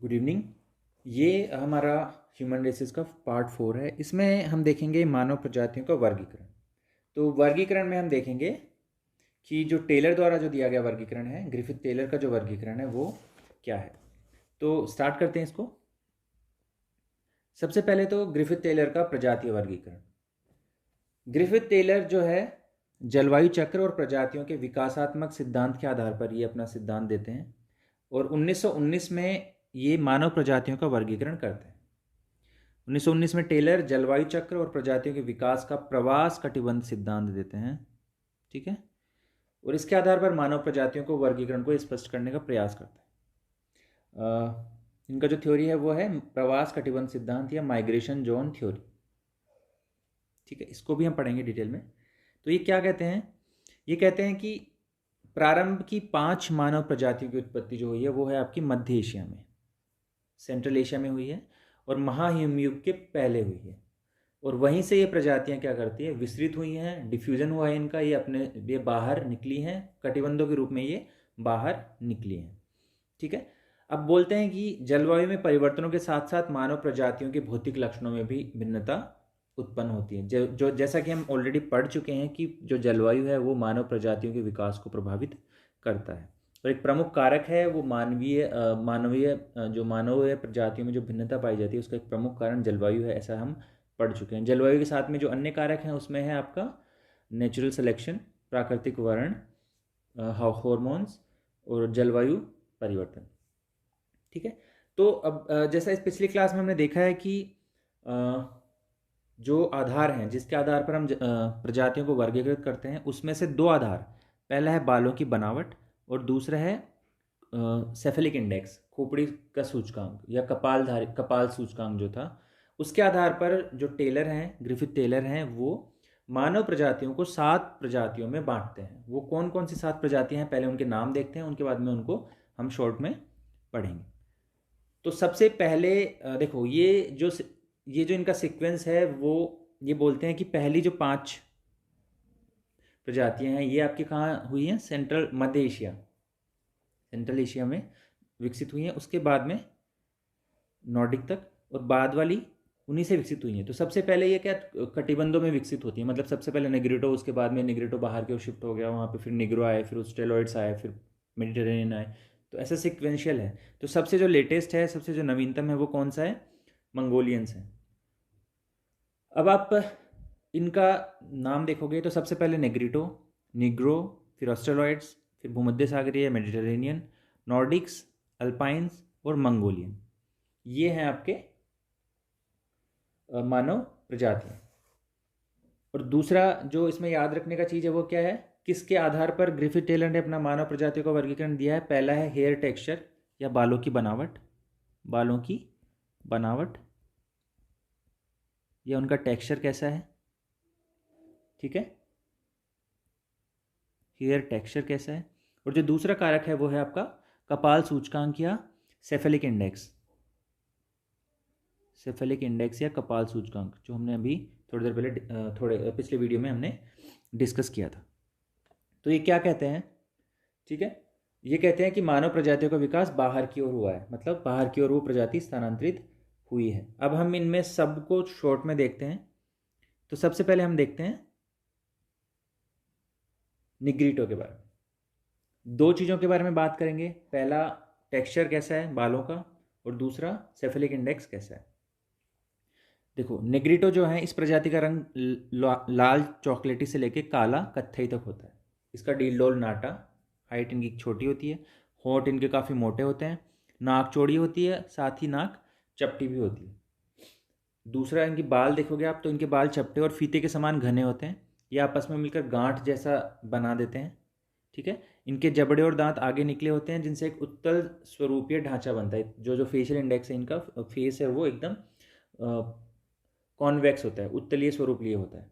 Good evening. ये हमारा human races का पार्ट 4 है। इसमें हम देखेंगे मानव प्रजातियों का वर्गीकरण। तो वर्गीकरण में हम देखेंगे कि जो टेलर द्वारा जो दिया गया वर्गीकरण है, ग्रिफिथ टेलर का जो वर्गीकरण है वो क्या है। तो स्टार्ट करते हैं इसको। सबसे पहले तो ग्रिफिथ टेलर का प्रजातीय वर्गीकरण। ग्रिफिथ टेलर जो है जलवायु चक्र और प्रजातियों के विकासात्मक सिद्धांत के आधार पर ये अपना सिद्धांत देते हैं और 1919 में ये मानव प्रजातियों का वर्गीकरण करते हैं। 1919 में टेलर जलवायु चक्र और प्रजातियों के विकास का प्रवास कटिबंध सिद्धांत देते हैं। ठीक है, और इसके आधार पर मानव प्रजातियों को वर्गीकरण को स्पष्ट करने का प्रयास करते हैं। इनका जो थ्योरी है वो है प्रवास कटिबंध सिद्धांत या माइग्रेशन जोन थ्योरी। ठीक है, इसको भी हम पढ़ेंगे डिटेल में। तो ये क्या कहते हैं? ये कहते हैं कि प्रारंभ की 5 मानव प्रजातियों की उत्पत्ति जो हुई है वो है आपकी मध्य एशिया में, सेंट्रल एशिया में हुई है और महाहिमयुग के पहले हुई है। और वहीं से ये प्रजातियां क्या करती है, विस्तृत हुई हैं, डिफ्यूजन हुआ है इनका, ये बाहर निकली हैं, कटिबंधों के रूप में ये बाहर निकली हैं। ठीक है, अब बोलते हैं कि जलवायु में परिवर्तनों के साथ साथ मानव प्रजातियों के भौतिक लक्षणों में भी भिन्नता उत्पन्न होती है। जो जैसा कि हम ऑलरेडी पढ़ चुके हैं कि जो जलवायु है वो मानव प्रजातियों के विकास को प्रभावित करता है और एक प्रमुख कारक है वो मानवीय प्रजातियों में जो भिन्नता पाई जाती है उसका एक प्रमुख कारण जलवायु है, ऐसा हम पढ़ चुके हैं। जलवायु के साथ में जो अन्य कारक हैं उसमें है आपका नेचुरल सिलेक्शन, प्राकृतिक वर्ण, हार्मोन्स और जलवायु परिवर्तन। ठीक है, तो अब जैसा इस पिछली क्लास में हमने देखा है कि जो आधार हैं जिसके आधार पर हम प्रजातियों को वर्गीकृत करते हैं उसमें से 2 आधार, पहला है बालों की बनावट और दूसरा है सेफेलिक इंडेक्स, खोपड़ी का सूचकांक या कपाल सूचकांक जो था। उसके आधार पर जो टेलर हैं, ग्रिफिथ टेलर हैं, वो मानव प्रजातियों को 7 प्रजातियों में बांटते हैं। वो कौन कौन सी 7 प्रजातियां हैं पहले उनके नाम देखते हैं, उनके बाद में उनको हम शॉर्ट में पढ़ेंगे। तो सबसे पहले देखो ये जो इनका सीक्वेंस है वो ये बोलते हैं कि पहली जो 5 प्रजातियां हैं ये आपकी कहाँ हुई हैं, सेंट्रल एशिया में विकसित हुई हैं, उसके बाद में नॉर्डिक तक, और बाद वाली उन्हीं से विकसित हुई हैं। तो सबसे पहले ये क्या कटिबंधों में विकसित होती है, मतलब सबसे पहले निग्रिटो, उसके बाद में निग्रिटो बाहर की ओर शिफ्ट हो गया, वहाँ पे फिर निग्रो आए, फिर ऑस्ट्रेलॉइड्स आए, फिर मेडिटेरेनियन आए। तो ऐसा सिक्वेंशियल है। तो सबसे जो लेटेस्ट है, सबसे जो नवीनतम है वो कौन सा है, मंगोलियंस है। अब आप इनका नाम देखोगे तो सबसे पहले नेग्रिटो, निग्रो, फिर ऑस्ट्रेलॉइड्स, फिर भूमध्य सागरीय मेडिटेरेनियन, नॉर्डिक्स, अल्पाइंस और मंगोलियन, ये हैं आपके मानव प्रजातियां। और दूसरा जो इसमें याद रखने का चीज़ है वो क्या है, किसके आधार पर ग्रिफिथ टेलर ने अपना मानव प्रजातियों का वर्गीकरण दिया है। पहला है हेयर टेक्सचर या बालों की बनावट या उनका टेक्सचर कैसा है। ठीक है, हेयर टेक्सचर कैसा है। और जो दूसरा कारक है वो है आपका कपाल सूचकांक या सेफेलिक इंडेक्स या कपाल सूचकांक, जो हमने अभी थोड़ी देर पहले पिछले वीडियो में हमने डिस्कस किया था। तो ये क्या कहते हैं, ठीक है, ये कहते हैं कि मानव प्रजातियों का विकास बाहर की ओर हुआ है, मतलब बाहर की ओर वो प्रजाति स्थानांतरित हुई है। अब हम इनमें सबको शॉर्ट में देखते हैं। तो सबसे पहले हम देखते हैं निग्रिटो के बारे में। 2 चीज़ों के बारे में बात करेंगे, पहला टेक्सचर कैसा है बालों का और दूसरा सेफेलिक इंडेक्स कैसा है। देखो निग्रिटो जो है, इस प्रजाति का रंग लाल चॉकलेटी से लेके काला कत्थई तक होता है। इसका डीलडोल नाटा, हाइट इनकी छोटी होती है, होंठ इनके काफ़ी मोटे होते हैं, नाक चौड़ी होती है, साथ ही नाक चपटी भी होती है। दूसरा इनकी बाल देखोगे आप तो इनके बाल चपटे और फीते के समान घने होते हैं, ये आपस में मिलकर गांठ जैसा बना देते हैं। ठीक है, इनके जबड़े और दांत आगे निकले होते हैं जिनसे एक उत्तल स्वरूपीय ढांचा बनता है। जो फेशियल इंडेक्स है इनका, फेस है वो एकदम कॉन्वेक्स होता है, उत्तलीय स्वरूप लिए होता है।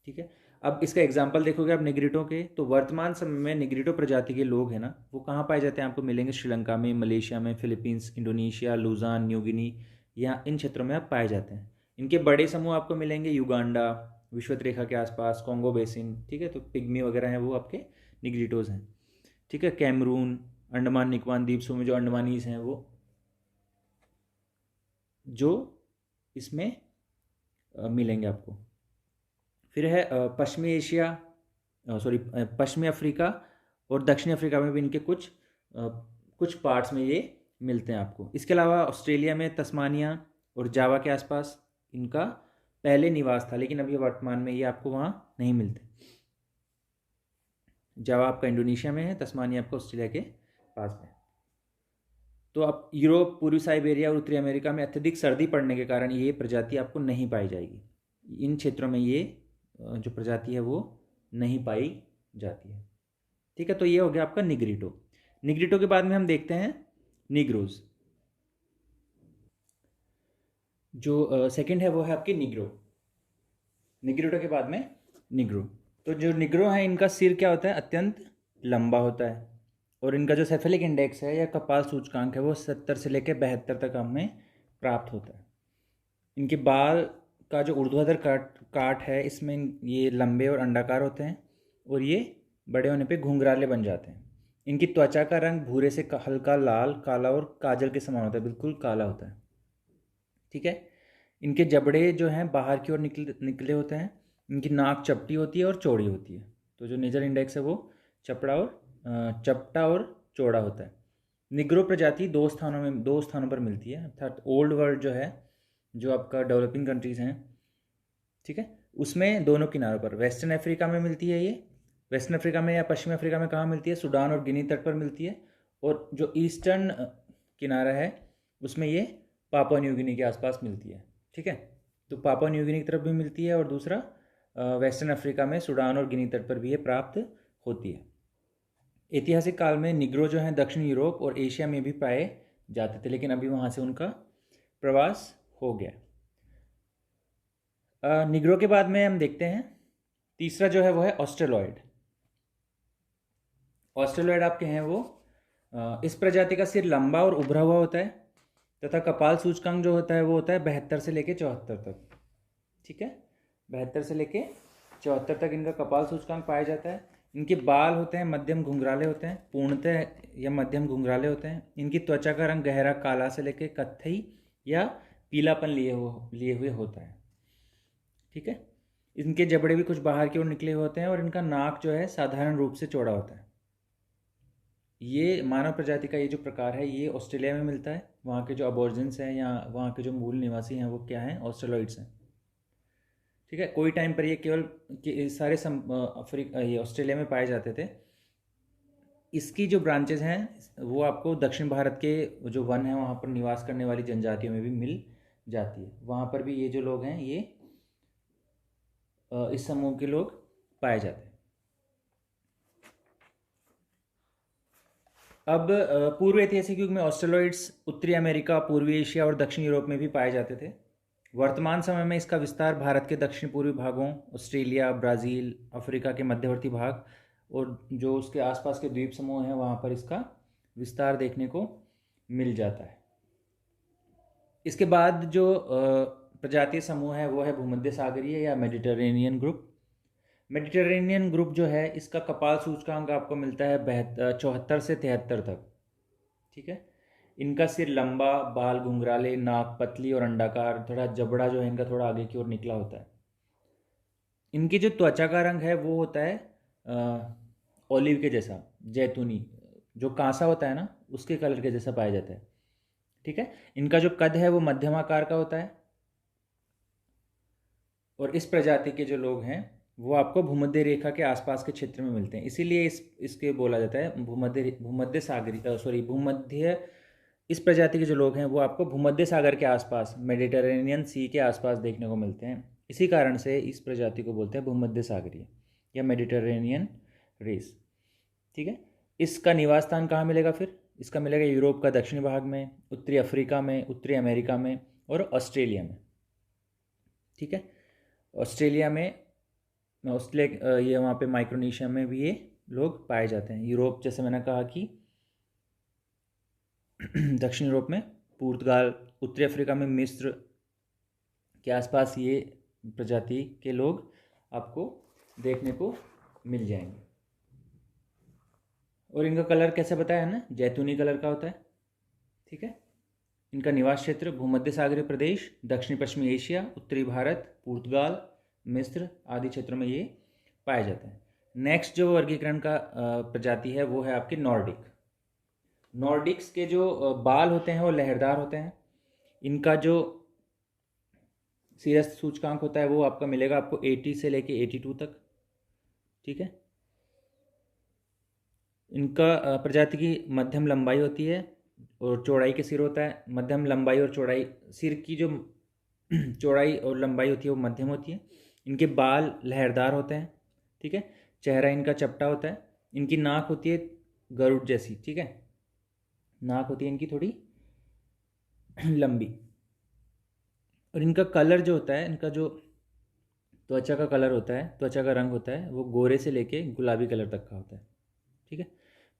ठीक है, अब इसका एग्जाम्पल देखोगे आप निग्रिटो के, तो वर्तमान समय में निग्रिटो प्रजाति के लोग हैं ना, वो कहाँ पाए जाते हैं, आपको मिलेंगे श्रीलंका में, मलेशिया में, Philippines, Indonesia, Luzon, New Guinea, यहाँ इन क्षेत्रों में आप पाए जाते हैं। इनके बड़े समूह आपको मिलेंगे युगांडा, विषुवत रेखा के आसपास, कॉन्गो बेसिन। ठीक है, तो पिग्मी वगैरह हैं वो आपके निग्रिटोज हैं। ठीक है, कैमरून, अंडमान निकोबार द्वीप समूह में जो अंडमानीज हैं वो जो इसमें मिलेंगे आपको। फिर है पश्चिमी एशिया, पश्चिमी अफ्रीका और दक्षिणी अफ्रीका में भी इनके कुछ पार्ट्स में ये मिलते हैं आपको। इसके अलावा ऑस्ट्रेलिया में तस्मानिया और जावा के आसपास इनका पहले निवास था, लेकिन अभी वर्तमान में ये आपको वहाँ नहीं मिलते। जावा आपका इंडोनेशिया में है, तस्मानिया आपका ऑस्ट्रेलिया के पास में। तो अब यूरोप, पूर्वी साइबेरिया और उत्तरी अमेरिका में अत्यधिक सर्दी पड़ने के कारण ये प्रजाति आपको नहीं पाई जाएगी। इन क्षेत्रों में ये जो प्रजाति है वो नहीं पाई जाती है। ठीक है, तो ये हो गया आपका निग्रिटो। निग्रिटो के बाद में हम देखते हैं निग्रोज। जो सेकंड है वो है आपकी निग्रो। निग्रिटो के बाद में निग्रो। तो जो निग्रो है इनका सिर क्या होता है, अत्यंत लंबा होता है, और इनका जो सेफेलिक इंडेक्स है या कपाल सूचकांक है वो 70 से लेकर 72 तक हमें प्राप्त होता है। इनके बाल का जो ऊर्ध्वाधर काट है इसमें ये लंबे और अंडाकार होते हैं, और ये बड़े होने पे घुंघराले बन जाते हैं। इनकी त्वचा का रंग भूरे से हल्का लाल, काला और काजल के समान होता है, बिल्कुल काला होता है। ठीक है, इनके जबड़े जो हैं बाहर की ओर निकले होते हैं। इनकी नाक चपटी होती है और चौड़ी होती है। तो जो नेजर इंडेक्स है वो चपटा और चौड़ा होता है। निग्रो प्रजाति दो स्थानों पर मिलती है, अर्थात ओल्ड वर्ल्ड जो है, जो आपका डेवलपिंग कंट्रीज़ हैं, ठीक है, उसमें दोनों किनारों पर। वेस्टर्न अफ्रीका में मिलती है ये, वेस्टर्न अफ्रीका में या पश्चिमी अफ्रीका में कहाँ मिलती है, सूडान और गिनी तट पर मिलती है। और जो ईस्टर्न किनारा है उसमें ये पापुआ न्यू गिनी के आसपास मिलती है। ठीक है, तो पापुआ न्यू गिनी की तरफ भी मिलती है, और दूसरा वेस्टर्न अफ्रीका में सूडान और गिनी तट पर भी ये प्राप्त होती है। ऐतिहासिक काल में निग्रो जो हैं दक्षिण यूरोप और एशिया में भी पाए जाते थे, लेकिन अभी वहाँ से उनका प्रवास हो गया। निग्रो के बाद में हम देखते हैं तीसरा जो है वो है ऑस्ट्रेलॉयड। ऑस्ट्रेलॉयड आपके हैं वो इस प्रजाति का सिर लंबा और उभरा हुआ होता है, तथा कपाल सूचकांक जो होता है वो होता है 72 से लेके 74 तक। ठीक है, 72 से लेके 74 तक इनका कपाल सूचकांक पाया जाता है। इनके बाल होते हैं मध्यम घुंघराले होते हैं, पूर्णतः या मध्यम घुंघराले होते हैं। इनकी त्वचा का रंग गहरा काला से लेके कत्थई या पीलापन लिए हुए होता है। ठीक है, इनके जबड़े भी कुछ बाहर की ओर निकले होते हैं, और इनका नाक जो है साधारण रूप से चौड़ा होता है। ये मानव प्रजाति का ये जो प्रकार है ये ऑस्ट्रेलिया में मिलता है। वहाँ के जो अबॉर्जिन्स हैं या वहाँ के जो मूल निवासी हैं वो क्या हैं, ऑस्ट्रेलॉइड्स हैं। ठीक है, कोई टाइम पर ये केवल सारे अफ्रीका ये ऑस्ट्रेलिया में पाए जाते थे। इसकी जो ब्रांचेज हैं वो आपको दक्षिण भारत के जो वन हैं वहाँ पर निवास करने वाली जनजातियों में भी मिल जाती है। वहाँ पर भी ये जो लोग हैं ये इस समूह के लोग पाए जाते हैं। अब पूर्व ऐतिहासिक युग में ऑस्ट्रेलॉइड्स उत्तरी अमेरिका, पूर्वी एशिया और दक्षिण यूरोप में भी पाए जाते थे। वर्तमान समय में इसका विस्तार भारत के दक्षिण पूर्वी भागों, ऑस्ट्रेलिया, ब्राज़ील, अफ्रीका के मध्यवर्ती भाग और जो उसके आसपास के द्वीप समूह हैं वहाँ पर इसका विस्तार देखने को मिल जाता है। इसके बाद जो प्रजातीय समूह है वो है भूमध्य सागरीय या मेडिटरेनियन ग्रुप। मेडिटरेनियन ग्रुप जो है इसका कपाल सूचकांक आपको मिलता है 74 से 73 तक। ठीक है, इनका सिर लंबा, बाल घुंघराले, नाक पतली और अंडाकार, थोड़ा जबड़ा जो है इनका थोड़ा आगे की ओर निकला होता है। इनकी जो त्वचा का रंग है वो होता है ऑलिव के जैसा, जैतूनी, जो कांसा होता है ना उसके कलर के जैसा पाया जाता है। ठीक है, इनका जो कद है वो मध्यम आकार का होता है, और इस प्रजाति के जो लोग हैं वो आपको भूमध्य रेखा के आसपास के क्षेत्र में मिलते हैं। इसीलिए इसके बोला जाता है भूमध्य सागरी भूमध्य। इस प्रजाति के जो लोग हैं वो आपको भूमध्य सागर के आसपास, मेडिटरेनियन सी के आसपास देखने को मिलते हैं। इसी कारण से इस प्रजाति को बोलते हैं भूमध्य सागरीय या मेडिटरेनियन रेस। ठीक है, इसका निवास स्थान कहाँ मिलेगा फिर? इसका मिलेगा यूरोप का दक्षिणी भाग में, उत्तरी अफ्रीका में, उत्तरी अमेरिका में और ऑस्ट्रेलिया में। ठीक है, ऑस्ट्रेलिया ये वहाँ पे माइक्रोनेशिया में भी ये लोग पाए जाते हैं। यूरोप जैसे मैंने कहा कि दक्षिण यूरोप में पुर्तगाल, उत्तरी अफ्रीका में मिस्र के आसपास ये प्रजाति के लोग आपको देखने को मिल जाएंगे। और इनका कलर कैसे बताया है ना, जैतूनी कलर का होता है। ठीक है, इनका निवास क्षेत्र भूमध्य सागरीय प्रदेश, दक्षिण पश्चिमी एशिया, उत्तरी भारत, पुर्तगाल, मिस्र आदि क्षेत्रों में ये पाए जाते हैं। नेक्स्ट जो वर्गीकरण का प्रजाति है वो है आपके नॉर्डिक। नॉर्डिक्स के जो बाल होते हैं वो लहरदार होते हैं। इनका जो सीरस सूचकांक होता है वो आपका मिलेगा आपको 80 से लेके 82 तक। ठीक है। इनका प्रजाति की मध्यम लंबाई होती है और चौड़ाई के सिर होता है। मध्यम लंबाई और चौड़ाई, सिर की जो चौड़ाई और लंबाई होती है वो मध्यम होती है। इनके बाल लहरदार होते हैं। ठीक है। चेहरा इनका चपटा होता है। इनकी नाक होती है गरुड़ जैसी। ठीक है। नाक होती है इनकी थोड़ी लंबी। और इनका कलर जो होता है, इनका जो त्वचा का कलर होता है, त्वचा का रंग होता है, वो गोरे से लेके गुलाबी कलर तक का होता है। ठीक है।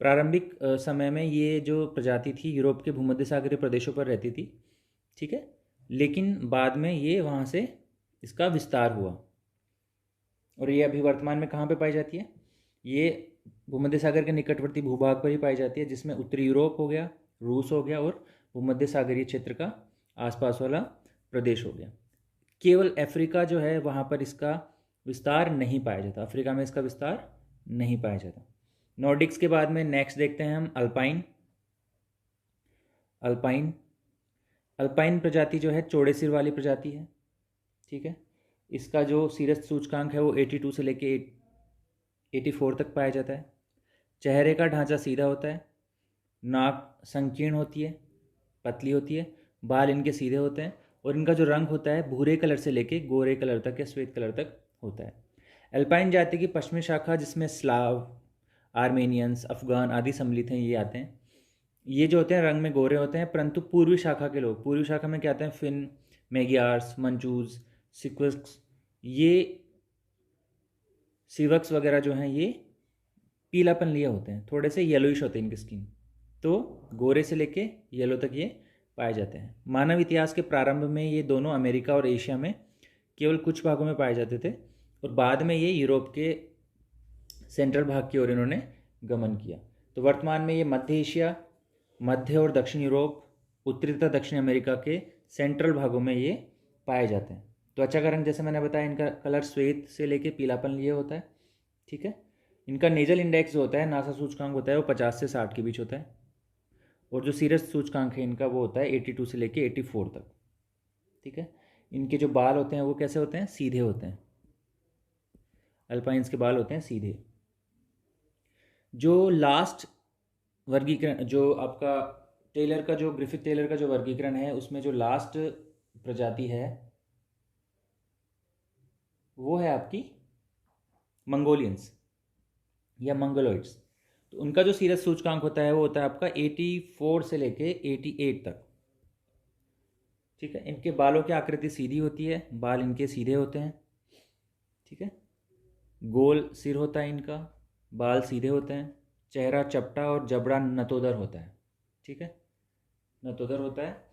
प्रारंभिक समय में ये जो प्रजाति थी यूरोप के भूमध्य सागरीय प्रदेशों पर रहती थी। ठीक है। लेकिन बाद में ये वहाँ से इसका विस्तार हुआ और ये अभी वर्तमान में कहाँ पे पाई जाती है? ये भूमध्य सागर के निकटवर्ती भूभाग पर ही पाई जाती है, जिसमें उत्तरी यूरोप हो गया, रूस हो गया और भूमध्य सागरीय क्षेत्र का आसपास वाला प्रदेश हो गया। केवल अफ्रीका जो है वहाँ पर इसका विस्तार नहीं पाया जाता। अफ्रीका में इसका विस्तार नहीं पाया जाता। नॉर्डिक्स के बाद में नेक्स्ट देखते हैं हम अल्पाइन। अल्पाइन अल्पाइन प्रजाति जो है चौड़े सिर वाली प्रजाति है। ठीक है। इसका जो सीरस सूचकांक है वो 82 से लेके 84 तक पाया जाता है। चेहरे का ढांचा सीधा होता है। नाक संकीर्ण होती है, पतली होती है। बाल इनके सीधे होते हैं और इनका जो रंग होता है भूरे कलर से लेके गोरे कलर तक या श्वेत कलर तक होता है। अल्पाइन जाति की पश्चिमी शाखा जिसमें स्लाव, आर्मेनियंस, अफगान आदि सम्मिलित हैं, ये आते हैं। ये जो होते हैं रंग में गोरे होते हैं, परंतु पूर्वी शाखा के लोग, पूर्वी शाखा में क्या आते हैं? फिन, मेगियार्स, मंचूज, सिक्विक्स, ये सिवक्स वगैरह जो हैं ये पीलापन लिए होते हैं, थोड़े से येलोइश होते हैं इनकी स्किन। तो गोरे से लेके येलो तक ये पाए जाते हैं। मानव इतिहास के प्रारंभ में ये दोनों अमेरिका और एशिया में केवल कुछ भागों में पाए जाते थे और बाद में ये यूरोप के सेंट्रल भाग की ओर इन्होंने गमन किया। तो वर्तमान में ये मध्य एशिया, मध्य और दक्षिण यूरोप, उत्तरी तथा दक्षिण अमेरिका के सेंट्रल भागों में ये पाए जाते हैं। त्वचा का रंग जैसे मैंने बताया, इनका कलर श्वेत से लेके पीलापन लिए होता है। ठीक है। इनका नेजल इंडेक्स जो होता है, नासा सूचकांक होता है, वो 50 से 60 के बीच होता है और जो सीरस सूचकांक है इनका वो होता है 82 से लेके 84 तक। ठीक है। इनके जो बाल होते हैं वो कैसे होते हैं? सीधे होते हैं। अल्पाइंस के बाल होते हैं सीधे। जो लास्ट वर्गीकरण, जो आपका टेलर का, जो ग्रिफिथ टेलर का जो वर्गीकरण है, उसमें जो लास्ट प्रजाति है वो है आपकी मंगोलियंस या मंगोलॉइड्स। तो उनका जो सीरस सूचकांक होता है वो होता है आपका 84 से लेके 88 तक। ठीक है। इनके बालों की आकृति सीधी होती है, बाल इनके सीधे होते हैं। ठीक है। गोल सिर होता है इनका, बाल सीधे होते हैं। चेहरा चपटा और जबड़ा नतोदर होता है। ठीक है। नतोदर होता है।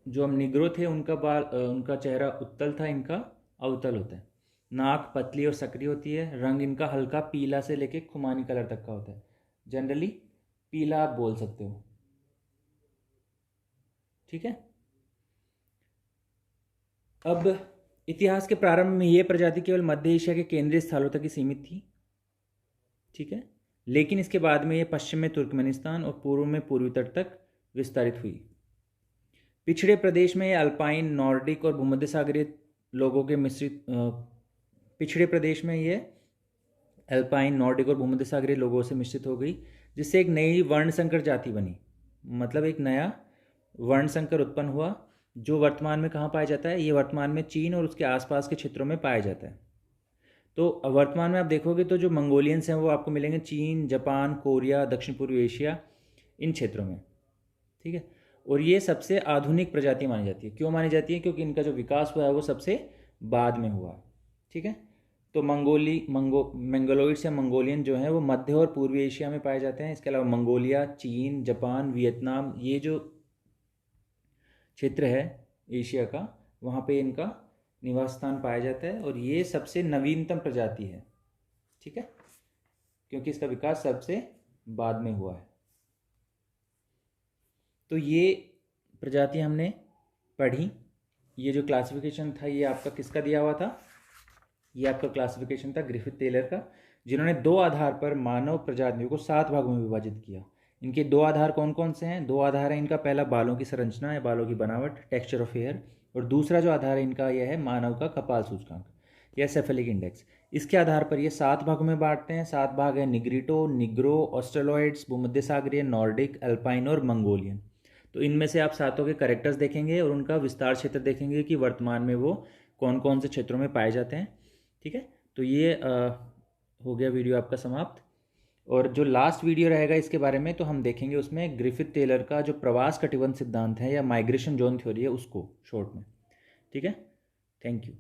जो हम निग्रो थे उनका बाल, उनका चेहरा उत्तल था, इनका अवतल होता है। नाक पतली और सक्रिय होती है। रंग इनका हल्का पीला से लेके खुमानी कलर तक का होता है। जनरली पीला आप बोल सकते हो। ठीक है। अब इतिहास के प्रारंभ में ये प्रजाति केवल मध्य एशिया के केंद्रीय स्थलों तक ही सीमित थी। ठीक है। लेकिन इसके बाद में ये पश्चिम में तुर्कमेनिस्तान और पूर्व में पूर्वी तट तक विस्तारित हुई। पिछड़े प्रदेश में ये अल्पाइन, नॉर्डिक और भूमध्य सागरीय लोगों के मिश्रित, पिछड़े प्रदेश में ये अल्पाइन, नॉर्डिक और भूमध्य सागरीय लोगों से मिश्रित हो गई, जिससे एक नई वर्ण संकर जाति बनी। मतलब एक नया वर्ण संकर उत्पन्न हुआ, जो वर्तमान में कहाँ पाया जाता है? ये वर्तमान में चीन और उसके आसपास के क्षेत्रों में पाया जाता है। तो वर्तमान में आप देखोगे तो जो मंगोलियंस हैं वो आपको मिलेंगे चीन, जापान, कोरिया, दक्षिण पूर्व एशिया, इन क्षेत्रों में। ठीक है। और ये सबसे आधुनिक प्रजाति मानी जाती है। क्यों मानी जाती है? क्योंकि इनका जो विकास हुआ है वो सबसे बाद में हुआ। ठीक है। तो मंगोलॉइड्स या मंगोलियन जो हैं वो मध्य और पूर्वी एशिया में पाए जाते हैं। इसके अलावा मंगोलिया, चीन, जापान, वियतनाम, ये जो क्षेत्र है एशिया का, वहाँ पे इनका निवास स्थान पाया जाता है और ये सबसे नवीनतम प्रजाति है। ठीक है। क्योंकि इसका विकास सबसे बाद में हुआ है। तो ये प्रजाति हमने पढ़ी। ये जो क्लासिफिकेशन था ये आपका किसका दिया हुआ था? ये आपका क्लासिफिकेशन था ग्रिफिथ टेलर का, जिन्होंने 2 आधार पर मानव प्रजातियों को 7 भागों में विभाजित किया। इनके 2 आधार कौन कौन से हैं? 2 आधार हैं इनका, पहला बालों की संरचना या बालों की बनावट, टेक्सचर ऑफ हेयर, और दूसरा जो आधार है इनका यह है मानव का कपाल सूचकांक या सेफेलिक इंडेक्स। इसके आधार पर ये 7 भागों में बांटते हैं। 7 भाग है निग्रिटो, निग्रो, ऑस्ट्रेलॉइड्स, भूमध्य सागरीय, नॉर्डिक, अल्पाइन और मंगोलियन। तो इनमें से आप सातों के कैरेक्टर्स देखेंगे और उनका विस्तार क्षेत्र देखेंगे कि वर्तमान में वो कौन कौन से क्षेत्रों में पाए जाते हैं। ठीक है, तो ये हो गया वीडियो आपका समाप्त। और जो लास्ट वीडियो रहेगा इसके बारे में तो हम देखेंगे उसमें ग्रिफिथ टेलर का जो प्रवास कटिबंध सिद्धांत है या माइग्रेशन जोन थ्योरी है उसको शॉर्ट में। ठीक है, थैंक यू।